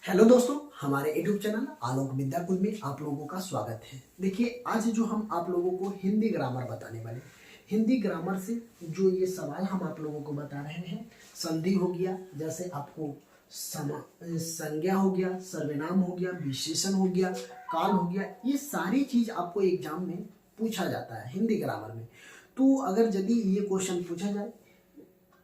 Hello दोस्तों, हमारे YouTube channel आलोक विद्या कुल में आप लोगों का स्वागत है। देखिए, आज जो हम आप लोगों को हिंदी ग्रामर बताने वाले, हिंदी ग्रामर से जो ये सवाल हम आप लोगों को बता रहे हैं, संधि हो गया, जैसे आपको संज्ञा हो गया, सर्वनाम हो गया, विशेषण हो गया, काल हो गया, ये सारी चीज आपको एग्जाम में पूछा जाता है हिंदी ग्रामर में। तो अगर यदि ये क्वेश्चन पूछा जाए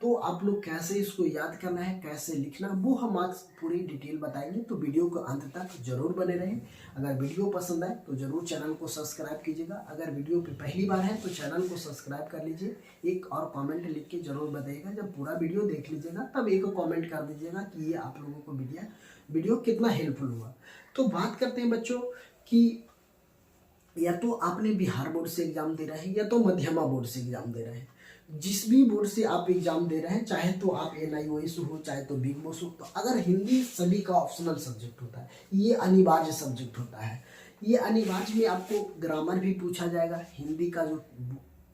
तो आप लोग कैसे इसको याद करना है, कैसे लिखना, वो हम आज पूरी डिटेल बताएंगे। तो वीडियो को अंत तक जरूर बने रहें। अगर वीडियो पसंद आए तो जरूर चैनल को सब्सक्राइब कीजिएगा। अगर वीडियो पे पहली बार है तो चैनल को सब्सक्राइब कर लीजिए। एक और कमेंट लिख के जरूर बताइएगा। जब पूरा वीडियो देख लीजिएगा तब एक कॉमेंट कर दीजिएगा कि ये आप लोगों को वीडियो कितना हेल्पफुल हुआ। तो बात करते हैं बच्चों कि या तो आपने बिहार बोर्ड से एग्जाम दे रहे हैं या तो मध्यमा बोर्ड से एग्जाम दे रहे हैं। जिस भी बोर्ड से आप एग्जाम दे रहे हैं, चाहे तो आप NIOS हो, चाहे तो बिग बोस हो, तो अगर हिंदी सभी का ऑप्शनल सब्जेक्ट होता है, ये अनिवार्य सब्जेक्ट होता है। ये अनिवार्य में आपको ग्रामर भी पूछा जाएगा। हिंदी का जो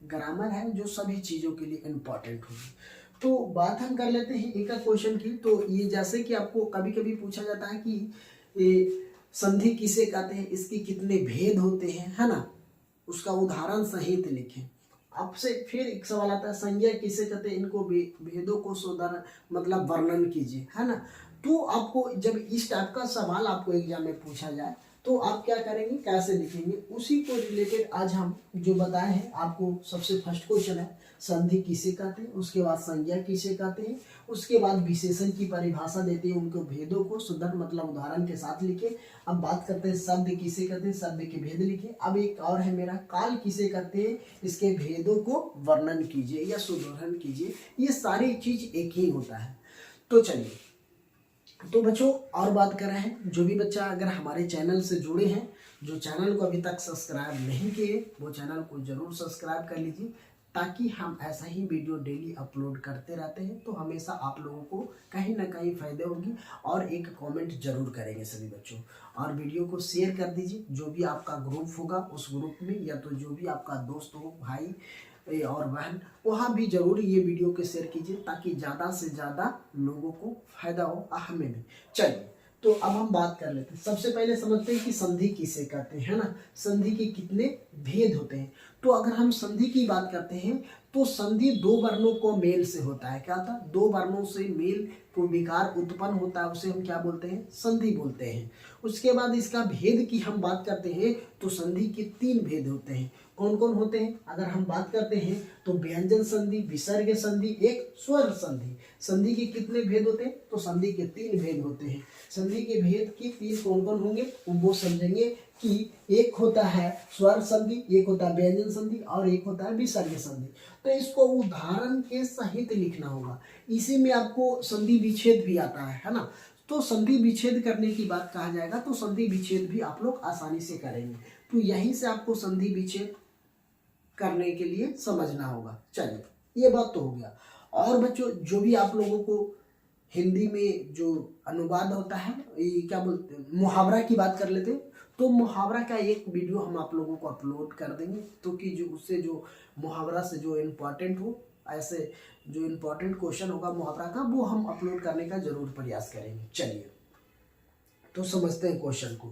ग्रामर है जो सभी चीज़ों के लिए इम्पोर्टेंट होगी। तो बात हम कर लेते हैं एक क्वेश्चन की। तो ये जैसे कि आपको कभी कभी पूछा जाता है कि ये संधि किसे कहते हैं, इसके कितने भेद होते हैं, है ना, उसका उदाहरण सहित लिखें। आपसे फिर एक सवाल आता है, संज्ञा किसे कहते हैं, इनको भेदों को मतलब वर्णन कीजिए, है ना। तो आपको जब इस टाइप का सवाल आपको एग्जाम में पूछा जाए तो आप क्या करेंगे, कैसे लिखेंगे, उसी को रिलेटेड आज हम जो बताए हैं आपको। सबसे फर्स्ट क्वेश्चन है संधि किसे कहते हैं, उसके बाद संज्ञा किसे कहते हैं, उसके बाद विशेषण की परिभाषा देते हैं, उनको भेदों को सुंदर मतलब उदाहरण के साथ लिखे। अब बात करते हैं शब्द किसे कहते हैं, शब्द के भेद लिखे। अब एक और है मेरा काल किसे कहते हैं, इसके भेदों को वर्णन कीजिए या सुदोहन कीजिए। ये सारी चीज एक ही होता है। तो चलिए, तो बच्चों और बात कर रहे हैं, जो भी बच्चा अगर हमारे चैनल से जुड़े हैं, जो चैनल को अभी तक सब्सक्राइब नहीं किए, वो चैनल को जरूर सब्सक्राइब कर लीजिए, ताकि हम ऐसा ही वीडियो डेली अपलोड करते रहते हैं। तो हमेशा आप लोगों को कहीं ना कहीं फायदे होगी। और एक कमेंट जरूर करेंगे सभी बच्चों, और वीडियो को शेयर कर दीजिए। जो भी आपका ग्रुप होगा उस ग्रुप में, या तो जो भी आपका दोस्त हो, भाई और बहन, वहाँ भी जरूर ये वीडियो को शेयर कीजिए, ताकि ज़्यादा से ज़्यादा लोगों को फायदा हो, हमें भी। चलिए, तो अब हम बात कर लेते हैं। सबसे पहले समझते हैं कि संधि किसे कहते हैं, ना, संधि के कितने भेद होते हैं। तो अगर हम संधि की बात करते हैं तो संधि दो वर्णों को मेल से होता है। क्या होता है, दो वर्णों से मेल को विकार उत्पन्न होता है, उसे हम क्या बोलते हैं, संधि बोलते हैं। उसके बाद इसका भेद की हम बात करते हैं तो संधि के तीन भेद होते हैं। कौन कौन होते हैं, अगर हम बात करते हैं तो व्यंजन संधि, विसर्ग संधि, एक स्वर संधि। संधि के कितने भेद होते हैं, तो संधि के तीन भेद होते हैं। संधि के भेद की तीन कौन कौन होंगे वो समझेंगे कि एक होता है स्वर संधि, एक होता है व्यंजन संधि, और एक होता है विसर्ग संधि। तो इसको उदाहरण के सहित लिखना होगा। इसी में आपको संधि विच्छेद भी आता है ना। तो संधि विच्छेद करने की बात कहा जाएगा तो संधि विच्छेद भी आप लोग आसानी से करेंगे। तो यहीं से आपको संधि विच्छेद करने के लिए समझना होगा। चलिए, ये बात तो हो गया। और बच्चों, जो भी आप लोगों को हिंदी में जो अनुवाद होता है, ये क्या बोलते हैं, मुहावरा की बात कर लेते हैं। तो मुहावरा का एक वीडियो हम आप लोगों को अपलोड कर देंगे, तो कि जो उससे जो मुहावरा से जो इम्पोर्टेंट हो, ऐसे जो इम्पोर्टेंट क्वेश्चन होगा मुहावरा का, वो हम अपलोड करने का जरूर प्रयास करेंगे। चलिए, तो समझते हैं क्वेश्चन को।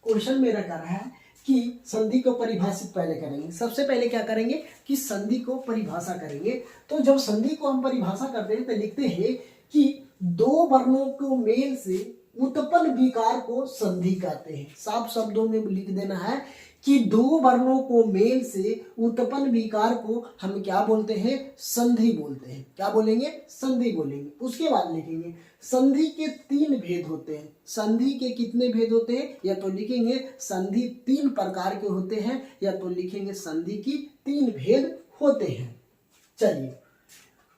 क्वेश्चन मेरा कर रहा है कि संधि को परिभाषित पहले करेंगे। सबसे पहले क्या करेंगे कि संधि को परिभाषा करेंगे। तो जब संधि को हम परिभाषा करते हैं तो लिखते हैं कि दो वर्णों को मेल से उत्पन्न विकार को संधि कहते हैं। साफ शब्दों में लिख देना है कि दो वर्णों को मेल से उत्पन्न विकार को हम क्या बोलते हैं, संधि बोलते हैं। क्या बोलेंगे, संधि बोलेंगे। उसके बाद लिखेंगे संधि के तीन भेद होते हैं। संधि के कितने भेद होते हैं, या तो लिखेंगे संधि तीन प्रकार के होते हैं, या तो लिखेंगे संधि की तीन भेद होते हैं। चलिए,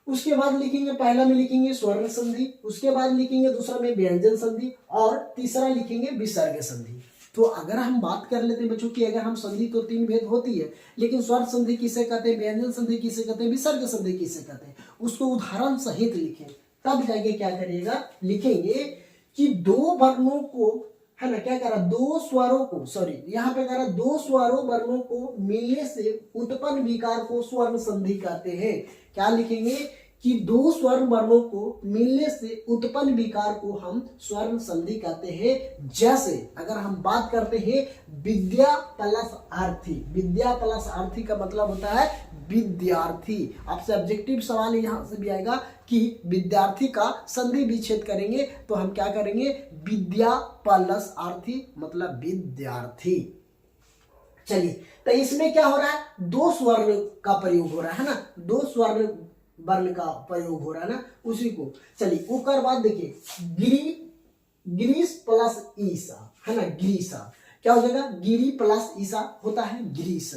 उसके बाद लिखेंगे, पहला में लिखेंगे स्वर्ण संधि, उसके बाद लिखेंगे दूसरा में व्यंजन संधि, और तीसरा लिखेंगे विसर्ग संधि। तो अगर हम बात कर लेते हैं बच्चों की, अगर हम संधि तो तीन भेद होती है, लेकिन स्वर संधि किसे कहते हैं, व्यंजन संधि किसे कहते हैं, विसर्ग संधि किसे कहते हैं, उसको उदाहरण सहित लिखें। तब जाके क्या करिएगा, लिखेंगे कि दो वर्णों को, है ना, क्या करा, दो स्वरों को, सॉरी यहाँ पे करा, दो स्वरों वर्णों को मिलने से उत्पन्न विकार को स्वर्ण संधि कहते हैं। क्या लिखेंगे कि दो स्वर्ण वर्णों को मिलने से उत्पन्न विकार को हम स्वर्ण संधि कहते हैं। जैसे अगर हम बात करते हैं विद्या प्लस आर्थी, विद्या प्लस आर्थी का मतलब होता है विद्यार्थी। आपसे ऑब्जेक्टिव सवाल यहां से भी आएगा कि विद्यार्थी का संधि विच्छेद करेंगे तो हम क्या करेंगे, विद्या प्लस आर्थी मतलब विद्यार्थी। चलिए, तो इसमें क्या हो रहा है, दो स्वर्ण का प्रयोग हो रहा है ना, दो स्वर्ण वर्ण का प्रयोग हो रहा है ना, उसी को। चलिए उसके बाद देखिए गिरीश प्लस ईसा है ना, गिरीशा क्या हो जाएगा, गिरी प्लस ईसा होता है गिरीश,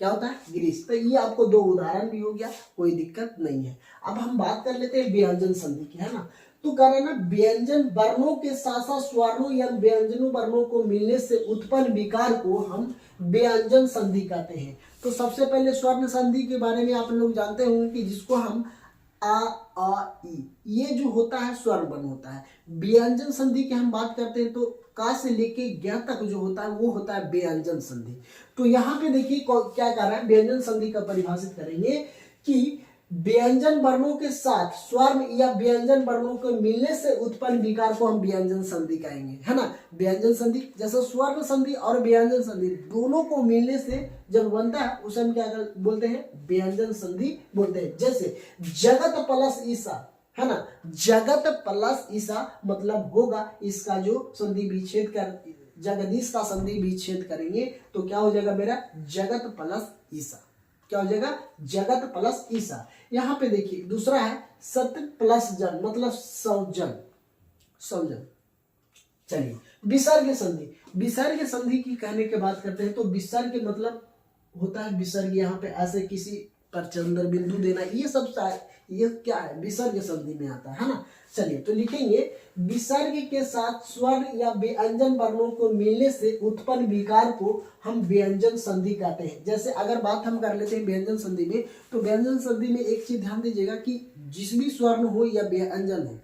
क्या होता है गिरीश। तो ये आपको दो उदाहरण भी हो गया, कोई दिक्कत नहीं है। अब हम बात कर लेते हैं व्यंजन संधि की, है ना। तो कह रहे ना व्यंजन वर्णों के साथ साथ स्वर्णों या व्यंजनों वर्णों को मिलने से उत्पन्न विकार को हम व्यंजन संधि कहते हैं। तो सबसे पहले स्वर्ण संधि के बारे में आप लोग जानते होंगे कि जिसको हम आ ई, ये जो होता है स्वर्ण वर्ण होता है। व्यंजन संधि की हम बात करते हैं तो का से लेके ज्ञ तक जो होता है वो होता है व्यंजन संधि। तो यहाँ पे देखिए क्या कर रहा है, व्यंजन संधि का परिभाषित करेंगे कि व्यंजन वर्णों के साथ स्वर्ण या व्यंजन वर्णों के मिलने से उत्पन्न विकार को हम व्यंजन संधि कहेंगे, है ना। व्यंजन संधि जैसे स्वर्ण संधि और व्यंजन संधि दोनों को मिलने से जब बनता है उसे हम क्या बोलते हैं, व्यंजन संधि बोलते हैं। जैसे जगत प्लस ईसा, है ना, जगत प्लस ईसा मतलब होगा इसका जो संधि विच्छेद कर, जगदीश का संधि विच्छेद करेंगे तो क्या हो जाएगा मेरा, जगत प्लस ईसा, क्या हो जाएगा, जगत प्लस ईसा। यहाँ पे देखिए दूसरा है सत्य प्लस जन मतलब सौजन, सौजन। चलिए विसर्ग संधि, विसर्ग संधि की कहने के बात करते हैं तो विसर्ग मतलब होता है विसर्ग, यहाँ पे ऐसे किसी पर चंद्र बिंदु देना, ये सब ये क्या है, विसर्ग संधि में आता है ना। चलिए तो लिखेंगे विसर्ग के साथ स्वर्ण या व्यंजन वर्णों को मिलने से उत्पन्न विकार को हम व्यंजन संधि कहते हैं। जैसे अगर बात हम कर लेते हैं व्यंजन संधि में, तो व्यंजन संधि में एक चीज ध्यान दीजिएगा कि जिस भी स्वर्ण हो या व्यंजन हो,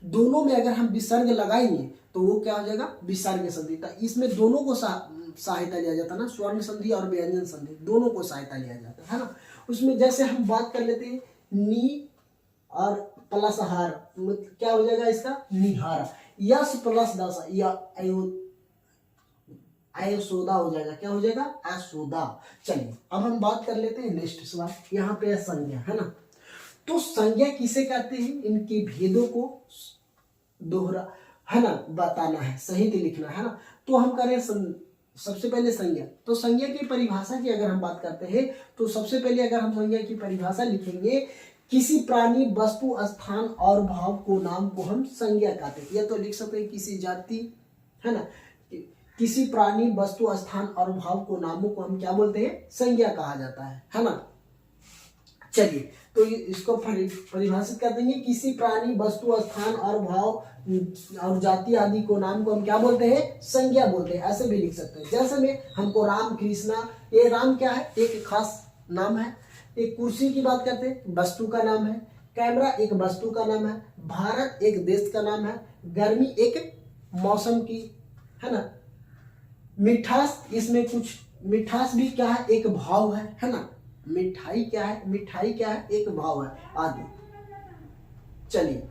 दोनों में अगर हम विसर्ग लगाएंगे तो वो क्या हो जाएगा, विसर्ग संधि। इसमें दोनों को सहायता लिया जाता है ना, स्वर्ण संधि और व्यंजन संधि दोनों को सहायता लिया जाता है ना। उसमें जैसे हम बात कर लेते हैं नी और प्लस हार, क्या हो जाएगा इसका, निहार। यश प्लस दशा या अयोसोदा हो जाएगा, क्या हो जाएगा, असोदा। चलिए अब हम बात कर लेते हैं नेक्स्ट सवाल, यहाँ पे संज्ञा, है ना। तो संज्ञा किसे कहते हैं, इनके भेदों को दोहरा, है ना, बताना है, सही से लिखना है ना। तो हम करें सबसे पहले संज्ञा। तो संज्ञा की परिभाषा की अगर हम बात करते हैं तो सबसे पहले अगर हम संज्ञा की परिभाषा लिखेंगे, किसी प्राणी वस्तु स्थान और भाव को नाम को हम संज्ञा कहते हैं। या तो लिख सकते हैं किसी जाति, है ना, किसी प्राणी वस्तु स्थान और भाव को नामों को हम क्या बोलते हैं, संज्ञा कहा जाता है ना। चलिए तो इसको परिभाषित कर देंगे, किसी प्राणी वस्तु स्थान और भाव और जाति आदि को नाम को हम क्या बोलते हैं, संज्ञा बोलते हैं। ऐसे भी लिख सकते हैं, जैसे में हमको राम कृष्णा, ये राम क्या है, एक खास नाम है। एक कुर्सी की बात करते हैं, वस्तु का नाम है। कैमरा एक वस्तु का नाम है। भारत एक देश का नाम है। गर्मी एक मौसम की, है ना। मिठास, इसमें कुछ मिठास भी क्या है, एक भाव है ना। मिठाई क्या है, मिठाई क्या है, एक भाव है आदि। चलिए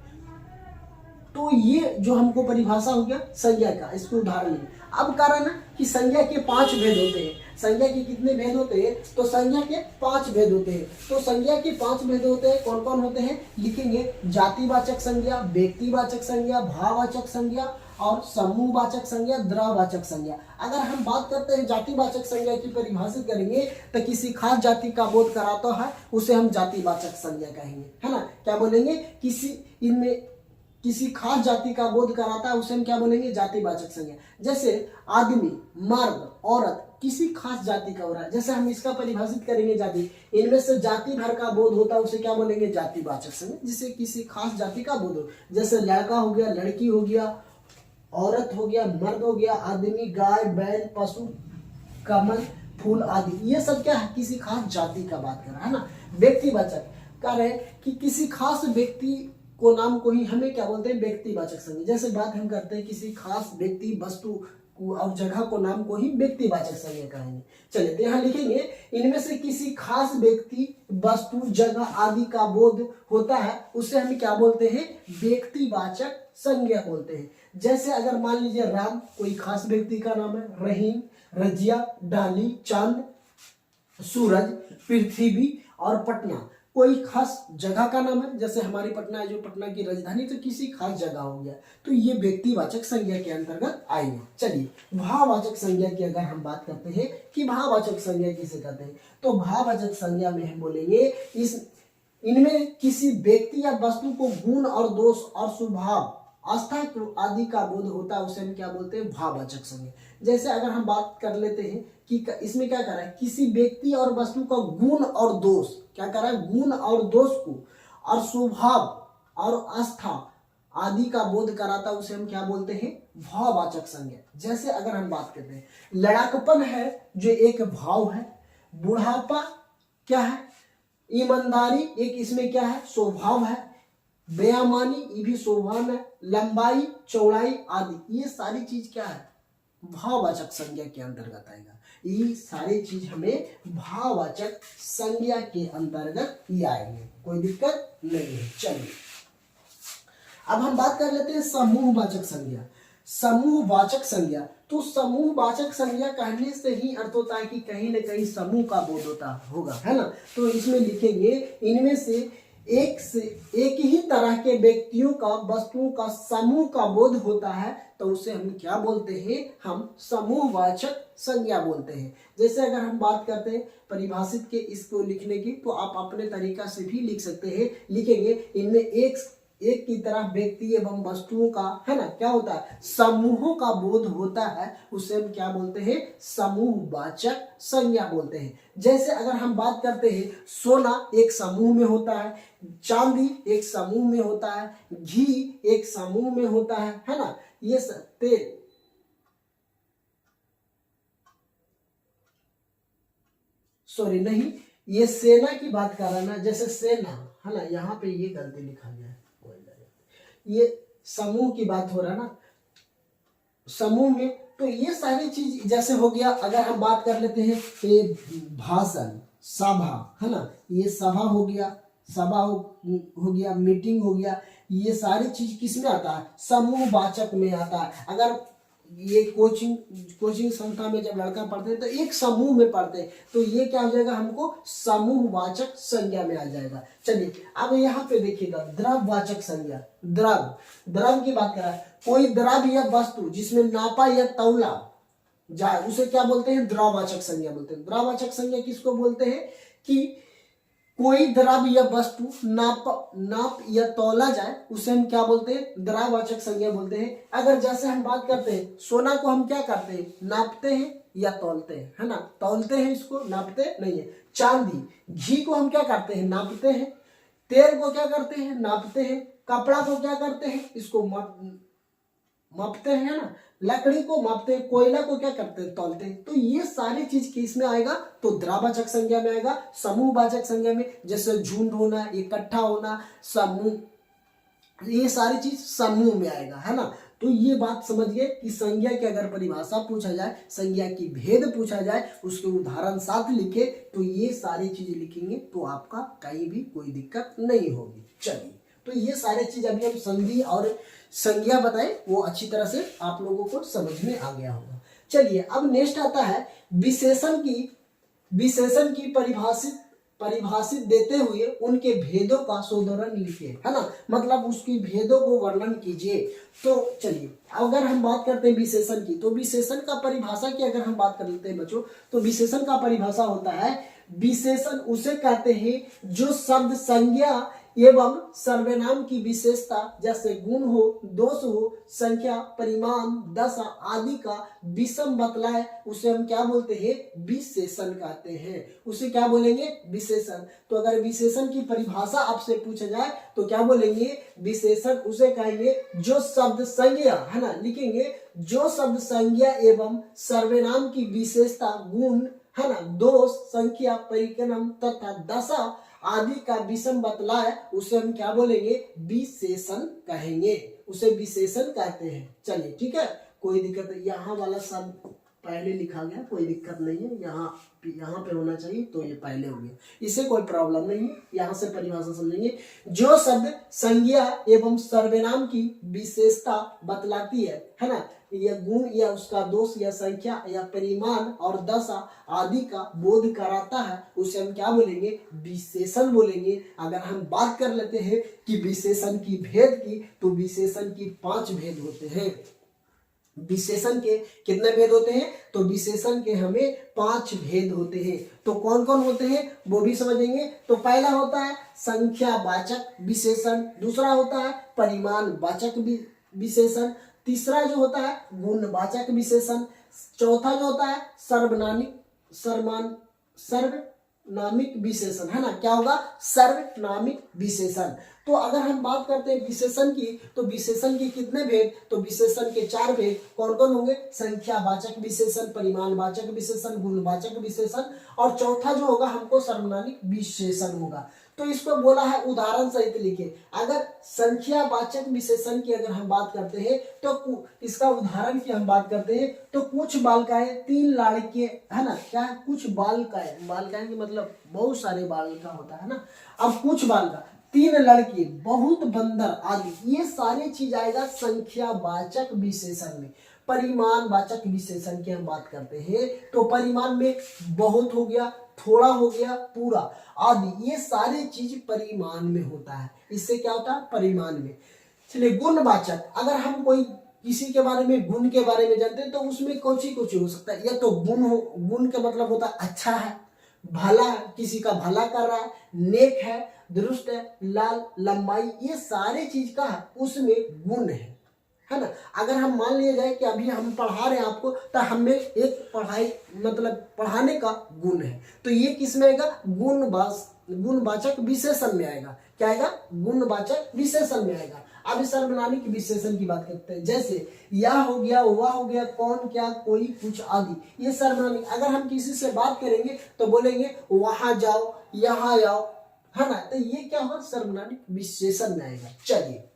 तो ये जो हमको परिभाषा हो गया संज्ञा का, इसको उदाहरण लें। अब कारण है कि संज्ञा के 5 भेद होते हैं। संज्ञा के कितने भेद होते हैं, तो संज्ञा के 5 भेद होते हैं। तो संज्ञा के 5 भेद होते हैं, कौन कौन होते हैं, लिखेंगे जातिवाचक संज्ञा, व्यक्तिवाचक संज्ञा, भाववाचक संज्ञा और समूहवाचक संज्ञा, द्रववाचक संज्ञा। अगर हम बात करते हैं जातिवाचक संज्ञा की परिभाषित करेंगे तो किसी खास जाति का बोध कराता है उसे हम जातिवाचक संज्ञा कहेंगे, है ना। क्या बोलेंगे, किसी खास जाति का बोध कराता है उसे हम क्या बोलेंगे, जातिवाचक संज्ञा। जैसे आदमी, मर्द, औरत किसी खास जाति का हो रहा है, जैसे हम इसका परिभाषित करेंगे जाति, इनमें से जाति भर का बोध होता है उसे क्या बोलेंगे, जातिवाचक संज्ञा, जिसे किसी खास जाति का बोध हो। जैसे लड़का हो गया, लड़की हो गया, औरत हो गया, मर्द हो गया, आदमी, गाय, बैल, पशु, कमल, फूल आदि, ये सब क्या है, किसी खास जाति का बात कर रहा है ना। व्यक्तिवाचक कह रहे हैं कि किसी खास व्यक्ति को नाम को ही हमें क्या बोलते हैं, व्यक्तिवाचक संज्ञा। जैसे बात हम करते हैं किसी खास व्यक्ति, वस्तु और जगह को नाम को ही व्यक्तिवाचक संज्ञा कहेंगे। चलिए तो यहाँ लिखेंगे इनमें से किसी खास व्यक्ति वस्तु जगह आदि का बोध होता है उसे हम क्या बोलते हैं, व्यक्तिवाचक संज्ञा बोलते हैं। जैसे अगर मान लीजिए राम कोई खास व्यक्ति का नाम है, रहीम, रजिया, डाली, चांद, सूरज, पृथ्वी और पटना कोई खास जगह का नाम है, जैसे हमारी पटना है जो पटना की राजधानी, तो किसी खास जगह हो गया, तो ये व्यक्तिवाचक संज्ञा के अंतर्गत आएंगे। चलिए भाववाचक संज्ञा की अगर हम बात करते हैं कि भाववाचक संज्ञा किसे कहते हैं, तो भाववाचक संज्ञा में हम बोलेंगे इनमें किसी व्यक्ति या वस्तु को गुण और दोष और स्वभाव आस्था आदि का बोध होता है उसे हम क्या बोलते हैं, भाववाचक संज्ञा। जैसे अगर हम बात कर लेते हैं कि इसमें क्या कर रहा है, किसी व्यक्ति और वस्तु का गुण और दोष, क्या कर रहा है, गुण और दोष को और स्वभाव और आस्था आदि का बोध कराता है उसे हम क्या बोलते हैं, भाववाचक संज्ञा। जैसे अगर हम बात करते हैं लड़ाकपन है जो एक भाव है, बुढ़ापा क्या है, ईमानदारी एक इसमें क्या है, स्वभाव है, बेईमानी ये भी स्वभाव है, लंबाई चौड़ाई आदि ये सारी चीज क्या है, भाववाचक संज्ञा के अंतर्गत आएगा। ये सारी चीज हमें भाववाचक संज्ञा के अंतर्गत ही आएंगे, कोई दिक्कत नहीं है। चलिए अब हम बात कर लेते हैं समूहवाचक संज्ञा। समूहवाचक संज्ञा, तो समूहवाचक संज्ञा कहने से ही अर्थ होता है कि कहीं न कहीं समूह का बोध होता होगा, है ना। तो इसमें लिखेंगे इनमें से एक ही तरह के व्यक्तियों का वस्तुओं का समूह का बोध होता है तो उसे हम क्या बोलते हैं, हम समूहवाचक संज्ञा बोलते हैं। जैसे अगर हम बात करते हैं परिभाषित के इसको लिखने की, तो आप अपने तरीका से भी लिख सकते हैं। लिखेंगे इनमें एक की तरह व्यक्ति एवं वस्तुओं का, है ना, क्या होता है, समूहों का बोध होता है उसे हम क्या बोलते हैं, समूहवाचक संज्ञा बोलते हैं। जैसे अगर हम बात करते हैं सोना एक समूह में होता है, चांदी एक समूह में होता है, घी एक समूह में होता है ना, ये तेल सॉरी नहीं, ये सेना की बात कर रहा है ना, जैसे सेना है ना, यहाँ पे ये गलती लिखा गया है, ये समूह की बात हो रहा है ना, समूह में। तो ये सारी चीज जैसे हो गया। अगर हम बात कर लेते हैं ये भाषण, सभा, है ना, ये सभा हो गया, सभा हो गया, मीटिंग हो गया, ये सारी चीज किस में आता है, समूहवाचक में आता है। अगर ये कोचिंग संस्था में जब लड़का पढ़ते हैं तो एक समूह में पढ़ते हैं, तो ये क्या हो जाएगा, हमको समूहवाचक संज्ञा में आ जाएगा। चलिए अब यहाँ पे देखिएगा द्रववाचक संज्ञा। द्रव की बात कर रहा है, कोई द्रव या वस्तु जिसमें नापा या तौला जाए उसे क्या बोलते हैं, द्रववाचक संज्ञा बोलते हैं। द्रववाचक संज्ञा किसको बोलते हैं कि कोई द्रव या वस्तु नाप या तौला जाए उसे हम क्या बोलते हैं, द्रववाचक संज्ञा बोलते हैं। अगर जैसे हम बात करते हैं सोना को हम क्या करते हैं, नापते हैं या तौलते हैं, है ना, तौलते हैं, इसको नापते नहीं है। चांदी, घी को हम क्या करते हैं, नापते हैं। तेल को क्या करते हैं, नापते हैं। कपड़ा को क्या करते हैं, इसको मापते हैं ना, लकड़ी को मापते हैं, कोयला को क्या करते हैं, तौलते हैं। तो ये सारी चीज किस में आएगा, तो द्रववाचक संज्ञा में आएगा, समूहवाचक संज्ञा में। जैसे झुंड होना, इकट्ठा होना, समूह, ये सारी चीज समूह में आएगा, है ना। तो ये बात समझिए कि संज्ञा की अगर परिभाषा पूछा जाए, संज्ञा की भेद पूछा जाए, उसके उदाहरण साथ लिखे, तो ये सारी चीज लिखेंगे तो आपका कहीं भी कोई दिक्कत नहीं होगी। चलिए तो ये सारी चीज अभी हम संधि और संज्ञा बताए, वो अच्छी तरह से आप लोगों को समझ में आ गया होगा। चलिए अब नेक्स्ट आता है विशेषण की परिभाषित देते हुए उनके भेदों का सोधरण लिखिए, है ना, मतलब उसकी भेदों को वर्णन कीजिए। तो चलिए अगर हम बात करते हैं विशेषण की, तो विशेषण का परिभाषा की अगर हम बात कर लेते हैं बच्चों, तो विशेषण का परिभाषा होता है, विशेषण उसे कहते हैं जो शब्द संज्ञा एवं सर्वनाम की विशेषता जैसे गुण हो, दोष हो, संख्या, परिमाण, दशा आदि का विषम बतलाए उसे हम क्या बोलते हैं, विशेषण कहते हैं। उसे क्या बोलेंगे, विशेषण। तो अगर विशेषण की परिभाषा आपसे पूछा जाए तो क्या बोलेंगे, विशेषण उसे कहेंगे जो शब्द संज्ञा, है ना, लिखेंगे जो शब्द संज्ञा एवं सर्वनाम की विशेषता, गुण, है ना, दोष, संख्या, परिक्रम तथा दशा आदि का विषम बतलाए उसे हम क्या बोलेंगे, विशेषण कहेंगे, उसे विशेषण कहते हैं। चलिए ठीक है, कोई दिक्कत नहीं, यहाँ वाला सब पहले लिखा गया, कोई दिक्कत नहीं है, यहाँ पे होना चाहिए तो ये पहले हो गया, इससे कोई प्रॉब्लम नहीं है। यहाँ से परिभाषा समझेंगे, जो शब्द संज्ञा एवं सर्वनाम की विशेषता बतलाती है ना, या गुण या उसका दोष या संख्या या परिमाण और दशा आदि का बोध कराता है, उसे हम क्या बोलेंगे, विशेषण बोलेंगे। अगर हम बात कर लेते हैं कि विशेषण की भेद की, तो विशेषण की 5 भेद होते हैं। विशेषण के कितने भेद होते हैं, तो विशेषण के हमें 5 भेद होते हैं। तो कौन कौन होते हैं वो भी समझेंगे। तो पहला होता है संख्यावाचक विशेषण, दूसरा होता है परिमाणवाचक विशेषण, तीसरा जो होता है गुणवाचक विशेषण, चौथा जो होता है सर्वनामिक विशेषण, है ना, क्या होगा, सर्वनामिक विशेषण। तो अगर हम बात करते हैं विशेषण की, तो विशेषण के कितने भेद, तो विशेषण के 4 भेद कौन कौन होंगे, संख्यावाचक विशेषण, परिमाणवाचक विशेषण, गुणवाचक विशेषण, और चौथा जो होगा हमको सर्वनामिक विशेषण होगा। तो इसको बोला है उदाहरण सहित लिखे। अगर संख्यावाचक विशेषण की अगर हम बात करते हैं, तो इसका उदाहरण की हम बात करते हैं, तो कुछ बालिकाएं 3 लड़के, है ना, क्या है, कुछ बालिकाएं की मतलब बहुत सारे बालिका होता है ना। अब कुछ बालिका, 3 लड़के, बहुत बंदर आदि, ये सारी चीज आएगा संख्यावाचक विशेषण में। परिमाणवाचक विशेषण की हम बात करते हैं, तो परिमाण में बहुत हो गया, थोड़ा हो गया, पूरा आदि, ये सारी चीज परिमाण में होता है। इससे क्या होता है, परिमाण में। चलिए गुणवाचक, अगर हम कोई किसी के बारे में, गुण के बारे में जानते हैं, तो उसमें कुछ हो सकता है, या तो गुण हो, गुण का मतलब होता है अच्छा है, भला है, किसी का भला कर रहा है, नेक है, दुरुस्त है, लाल, लंबाई, ये सारे चीज का उसमें गुण है ना। अगर हम मान लिया जाए कि अभी हम पढ़ा रहे हैं आपको, तो हमें एक पढ़ाई मतलब पढ़ाने का गुण है, तो ये किस में आएगा, गुणवाचक विशेषण में आएगा। क्या आएगा, गुणवाचक विशेषण में आएगा। अब इस सर्वनामिक विशेषण की बात करते हैं, जैसे या हो गया, वह हो गया, कौन, क्या, कोई, कुछ आदि, ये सर्वनामिक। अगर हम किसी से बात करेंगे तो बोलेंगे वहां जाओ, यहाँ आओ, है ना, तो ये क्या होगा, सर्वनामिक विशेषण में आएगा। चलिए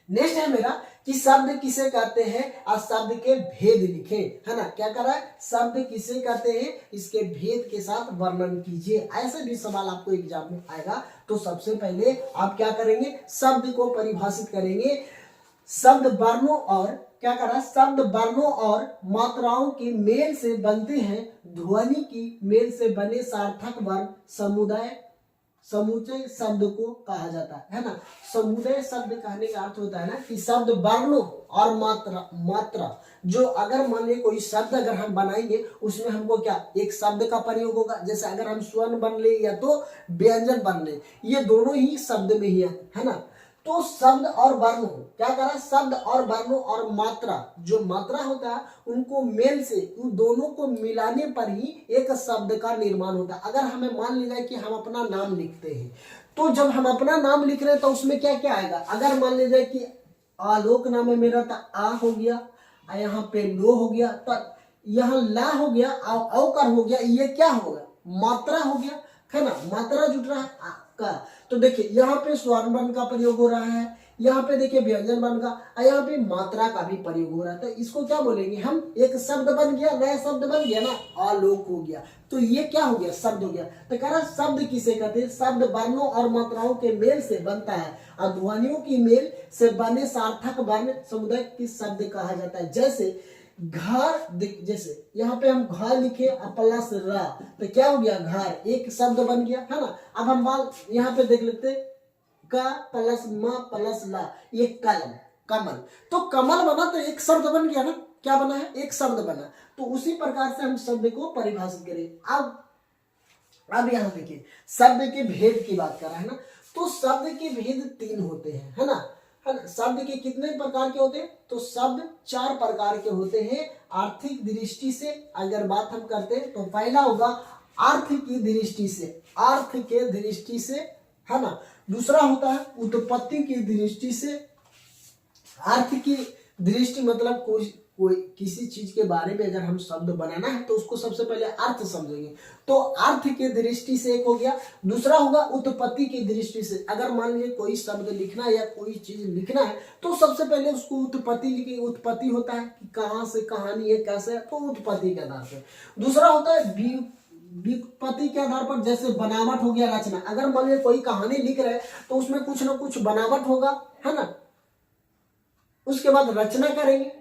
नेक्स्ट है मेरा कि शब्द किसे कहते हैं और शब्द के भेद लिखे, है ना। क्या कर रहा है, शब्द किसे कहते हैं, इसके भेद के साथ वर्णन कीजिए। ऐसे भी सवाल आपको एग्जाम में आएगा। तो सबसे पहले आप क्या करेंगे, शब्द को परिभाषित करेंगे। शब्द वर्णों और क्या कर रहा है, शब्द वर्णों और मात्राओं के मेल से बनते हैं, ध्वनि की मेल से बने सार्थक वर्ण समुच्चय शब्द को कहा जाता है ना। समुदाय शब्द कहने का अर्थ होता है ना कि शब्द वर्णों और मात्रा जो, अगर मान लिया कोई शब्द अगर हम बनाएंगे, उसमें हमको क्या, एक शब्द का प्रयोग होगा। जैसे अगर हम स्वर्ण बन ले या तो व्यंजन बन ले, ये दोनों ही शब्द में ही है ना। तो शब्द और वर्णों क्या करा, शब्द और वर्णों और मात्रा, जो मात्रा होता है उनको मेल से, उन दोनों को मिलाने पर ही एक शब्द का निर्माण होता है। अगर हमें मान लिया जाए कि हम अपना नाम लिखते हैं, तो जब हम अपना नाम लिख रहे हैं तो उसमें क्या क्या आएगा। अगर मान लिया जाए कि आलोक नाम है मेरा, तो आ हो गया, यहाँ पे लो हो गया, तो यहाँ ला हो गया, औकार हो गया, ये क्या होगा, मात्रा हो गया, है ना, मात्रा जुट रहा है का। तो देखिए यहाँ पे स्वर्ण वर्ण का प्रयोग हो रहा है, यहाँ पे देखिए व्यंजन वर्ण का, और यहाँ पे मात्रा का भी प्रयोग हो रहा है। तो इसको क्या बोलेंगे हम, एक शब्द बन गया, नया शब्द बन गया ना, आलोक हो गया। तो ये क्या हो गया, शब्द हो गया। तो कह रहा शब्द किसे कहते हैं, शब्द वर्णों और मात्राओं के मेल से बनता है और ध्वनियों की मेल से बने सार्थक वर्ण समुदाय की शब्द कहा जाता है। जैसे घर, जैसे यहाँ पे हम घर लिखे प्लस रा, तो क्या हो गया, घर एक शब्द बन गया, है ना। अब हम बात यहाँ पे देख लेते, का प्लस म प्लस ला, ये कलम, कमल, तो कमल बना तो एक शब्द बन गया ना, क्या बना है, एक शब्द बना। तो उसी प्रकार से हम शब्द को परिभाषित करें। अब यहाँ देखिए शब्द के भेद की बात कर रहा है ना। तो शब्द के भेद 3 होते हैं, है ना। शब्द के कितने प्रकार के होते हैं, तो शब्द 4 प्रकार के होते हैं। आर्थिक दृष्टि से अगर बात हम करते हैं, तो पहला होगा अर्थ की दृष्टि से, अर्थ के दृष्टि से, है ना। दूसरा होता है उत्पत्ति की दृष्टि से, अर्थ की दृष्टि मतलब कोई किसी चीज के बारे में अगर हम शब्द बनाना है तो उसको सबसे पहले अर्थ समझेंगे। तो अर्थ के दृष्टि से एक हो गया। दूसरा होगा उत्पत्ति की दृष्टि से। अगर मान लीजिए कोई शब्द लिखना है या कोई चीज लिखना है तो सबसे पहले उसको उत्पत्ति लिखिए। उत्पत्ति होता है कि कहाँ से कहानी है, कैसे है, तो उत्पत्ति के आधार पर। दूसरा होता है व्युत्पत्ति के आधार पर, जैसे बनावट हो गया, रचना। अगर मान लीजिए कोई कहानी लिख रहे हैं तो उसमें कुछ ना कुछ बनावट होगा, है ना। उसके बाद रचना करेंगे।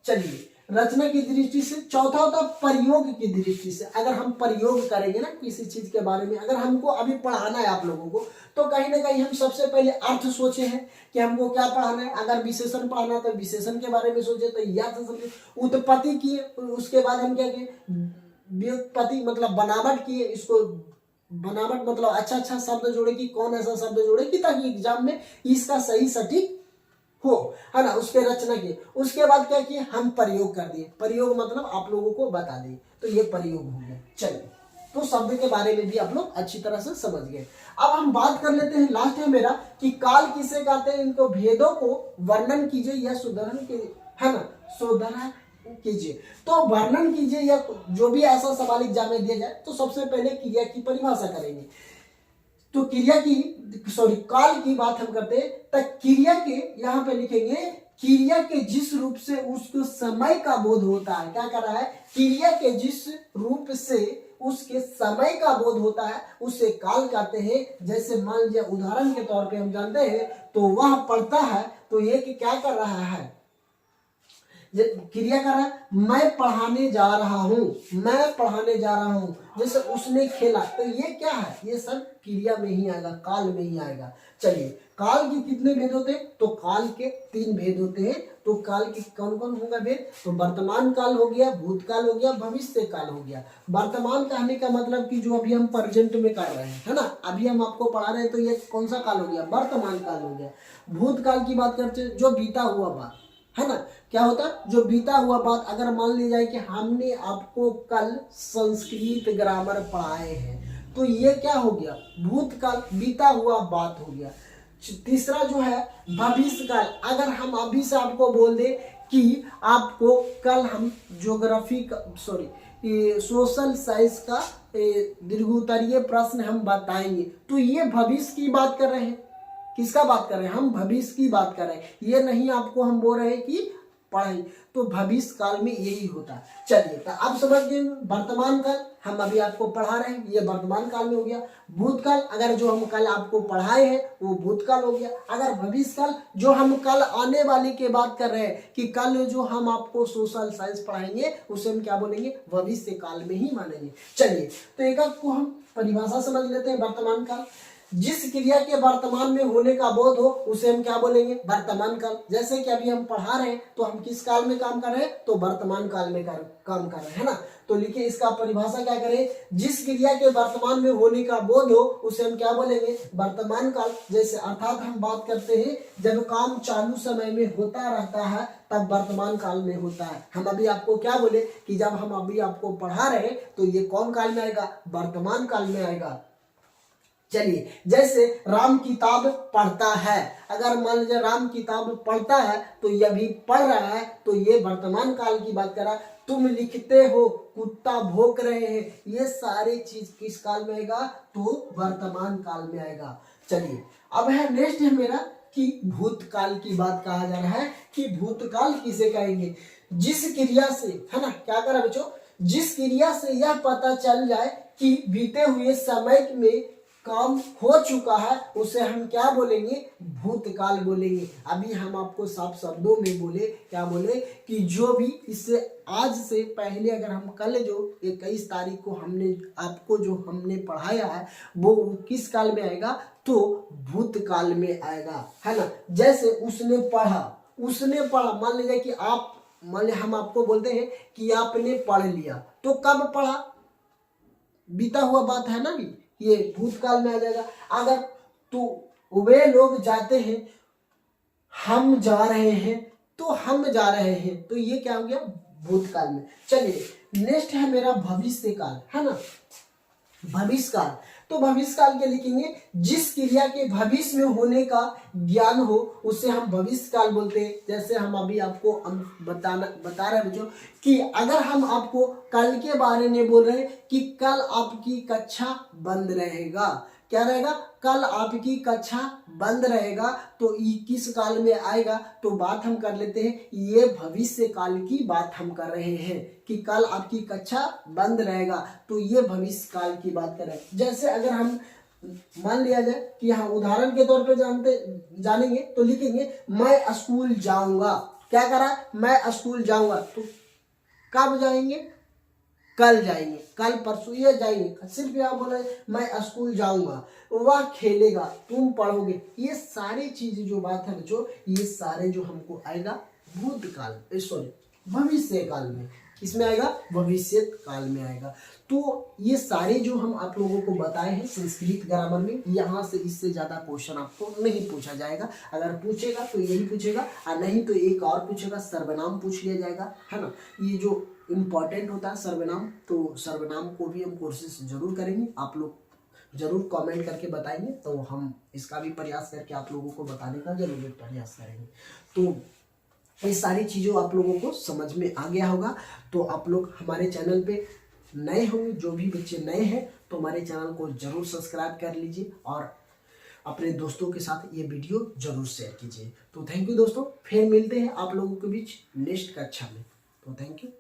चलिए, रचना की दृष्टि से। चौथा होता है प्रयोग की दृष्टि से। अगर हम प्रयोग करेंगे ना किसी चीज के बारे में, अगर हमको अभी पढ़ाना है आप लोगों को, तो कहीं ना कहीं हम सबसे पहले अर्थ सोचे हैं कि हमको क्या पढ़ाना है। अगर विशेषण पढ़ाना है तो विशेषण के बारे में सोचे, तो यह समझे। उत्पत्ति किए, उसके बाद हम क्या किए, व्युत्पत्ति मतलब बनावट किए। इसको बनावट मतलब अच्छा शब्द जोड़े कि कौन ऐसा शब्द जोड़े कि ताकि एग्जाम में इसका सही सटीक हो, है ना। उसके रचना किए। उसके बाद क्या किए, हम प्रयोग कर दिए। प्रयोग मतलब आप लोगों को बता दिए, तो ये प्रयोग हो गया। चलिए, तो शब्द के बारे में भी आप लोग अच्छी तरह से समझ गए। अब हम बात कर लेते हैं, लास्ट है मेरा, कि काल किसे कहते हैं। इनको भेदों को वर्णन कीजिए या सुधारण कीजिए, है ना, सुधारण कीजिए। तो वर्णन कीजिए या जो भी ऐसा सवाल एग्जाम में दिया जाए तो सबसे पहले क्रिया की परिभाषा करेंगे। तो काल की बात हम करते हैं, तो क्रिया के यहाँ पे लिखेंगे, क्रिया के जिस रूप से उसको समय का बोध होता है। क्या कर रहा है, क्रिया के जिस रूप से उसके समय का बोध होता है उसे काल कहते हैं। जैसे मान लीजिए उदाहरण के तौर पे हम जानते हैं, तो वह पढ़ता है तो ये क्या कर रहा है, क्रिया कर रहा है, मैं पढ़ाने जा रहा हूँ, मैं पढ़ाने जा रहा हूँ। जैसे उसने खेला, तो ये क्या है, ये सब क्रिया में ही आएगा, काल में ही आएगा। चलिए, काल के कितने भेद होते हैं, तो काल के 3 भेद होते हैं। तो काल के कौन कौन होगा भेद, तो वर्तमान काल हो गया, भूतकाल हो गया, भविष्य काल हो गया। वर्तमान कहने का मतलब कि जो अभी हम प्रेजेंट में कर रहे हैं, है ना, अभी हम आपको पढ़ा रहे हैं, तो ये कौन सा काल हो गया, वर्तमान काल हो गया। भूतकाल की बात करते हैं, जो बीता हुआ बात, है ना, क्या होता है, जो बीता हुआ बात। अगर मान लिया जाए कि हमने आपको कल संस्कृत ग्रामर पढ़ाए हैं, तो ये क्या हो गया, भूतकाल, बीता हुआ बात हो गया। तीसरा जो है भविष्यकाल। अगर हम अभी से आपको बोल दे कि आपको कल हम ज्योग्राफी का सोशल साइंस का दीर्घोत्तरीय प्रश्न हम बताएंगे, तो ये भविष्य की बात कर रहे हैं। किसका बात कर रहे हैं, हम भविष्य की बात कर रहे हैं। ये नहीं आपको हम बोल रहे हैं कि पढ़ाई, तो भविष्य काल में यही होता है। चलिए, तो अब समझ गए। वर्तमान काल हम अभी आपको पढ़ा रहे हैं, ये वर्तमान काल में हो गया। भूतकाल, अगर जो हम कल आपको पढ़ाए हैं वो भूतकाल हो गया। अगर भविष्य काल, जो हम कल आने वाले की बात कर रहे हैं कि कल जो हम आपको सोशल साइंस पढ़ाएंगे उसे हम क्या बोलेंगे, भविष्य काल में ही मानेंगे। चलिए, तो एक को हम परिभाषा समझ लेते हैं। वर्तमान काल, जिस क्रिया के वर्तमान में होने का बोध हो उसे हम क्या बोलेंगे, वर्तमान काल। जैसे कि अभी हम पढ़ा रहे हैं तो हम किस काल में काम कर रहे हैं, तो वर्तमान काल में काम कर रहे हैं, है ना। तो लिखिए, इसका परिभाषा क्या करें, जिस क्रिया के वर्तमान में होने का बोध हो उसे हम क्या बोलेंगे, वर्तमान काल। जैसे अर्थात हम बात करते हैं जब काम चालू समय में होता रहता है तब वर्तमान काल में होता है। हम अभी आपको क्या बोले कि जब हम अभी आपको पढ़ा रहे हैं तो ये कौन काल में आएगा, वर्तमान काल में आएगा। चलिए, जैसे राम किताब पढ़ता है, अगर मान लीजिए राम किताब पढ़ता है तो ये भी पढ़ रहा है, तो ये वर्तमान काल की बात कर रहा है। तुम लिखते हो, कुत्ता भौंक रहे हैं, ये सारी चीज किस काल में आएगा, तो वर्तमान काल में आएगा। चलिए, अब है नेक्स्ट है मेरा कि भूतकाल की बात कहा जा रहा है कि भूतकाल किसे कहेंगे, जिस क्रिया से, है ना, क्या करा बच्चों, जिस क्रिया से यह पता चल जाए कि बीते हुए समय में काम हो चुका है उसे हम क्या बोलेंगे, भूतकाल बोलेंगे। अभी हम आपको साफ शब्दों में बोले, क्या बोले कि जो भी इससे आज से पहले, अगर हम कल जो 21 तारीख को हमने आपको जो हमने पढ़ाया है वो किस काल में आएगा, तो भूतकाल में आएगा, है ना। जैसे उसने पढ़ा, मान लीजिए कि आप, मान लीजिए हम आपको बोलते हैं कि आपने पढ़ लिया, तो कब पढ़ा, बीता हुआ बात है ना, भी ये भूतकाल में आ जाएगा। अगर तो वे लोग जाते हैं, हम जा रहे हैं, तो हम जा रहे हैं, तो ये क्या हो गया, भूतकाल में। चलिए, नेक्स्ट है मेरा भविष्य काल, है ना, भविष्य काल। तो भविष्य काल के लिखेंगे जिस क्रिया के भविष्य में होने का ज्ञान हो उसे हम भविष्य काल बोलते हैं। जैसे हम अभी आपको बता रहे हैं बच्चों कि अगर हम आपको कल के बारे में बोल रहे हैं कि कल आपकी कक्षा बंद रहेगा, क्या रहेगा, कल आपकी कक्षा बंद रहेगा, तो ये किस काल में आएगा, तो बात हम कर लेते हैं, ये भविष्य काल की बात हम कर रहे हैं कि कल आपकी कक्षा बंद रहेगा, तो ये भविष्य काल की बात कर रहे हैं। जैसे अगर हम मान लिया जाए कि हाँ उदाहरण के तौर पे जानेंगे तो लिखेंगे मैं स्कूल जाऊंगा, क्या करा, मैं स्कूल जाऊंगा, तो कब जाएंगे, कल जाएंगे, कल परसों ये जाएंगे। सिर्फ यहाँ बोला मैं स्कूल जाऊंगा, वह खेलेगा, तुम पढ़ोगे, ये सारी चीज जो बात है बच्चों, ये सारे जो हमको आएगा भूतकाल सॉरी भविष्य काल में, इसमें आएगा भविष्य काल में आएगा। तो ये सारे जो हम आप लोगों को बताए हैं संस्कृत ग्रामर में, यहाँ से इससे ज्यादा क्वेश्चन आपको नहीं पूछा जाएगा। अगर पूछेगा तो यही पूछेगा, और नहीं तो एक और पूछेगा, सर्वनाम पूछ लिया जाएगा, है ना। ये जो इम्पॉर्टेंट होता है सर्वनाम, तो सर्वनाम को भी हम कोशिश जरूर करेंगे, आप लोग जरूर कमेंट करके बताएंगे, तो हम इसका भी प्रयास करके आप लोगों को बताने का जरूर प्रयास करेंगे। तो ये सारी चीज़ों आप लोगों को समझ में आ गया होगा। तो आप लोग हमारे चैनल पे नए होंगे, जो भी बच्चे नए हैं तो हमारे चैनल को जरूर सब्सक्राइब कर लीजिए और अपने दोस्तों के साथ ये वीडियो जरूर शेयर कीजिए। तो थैंक यू दोस्तों, फिर मिलते हैं आप लोगों के बीच नेक्स्ट कक्षा में। तो थैंक यू।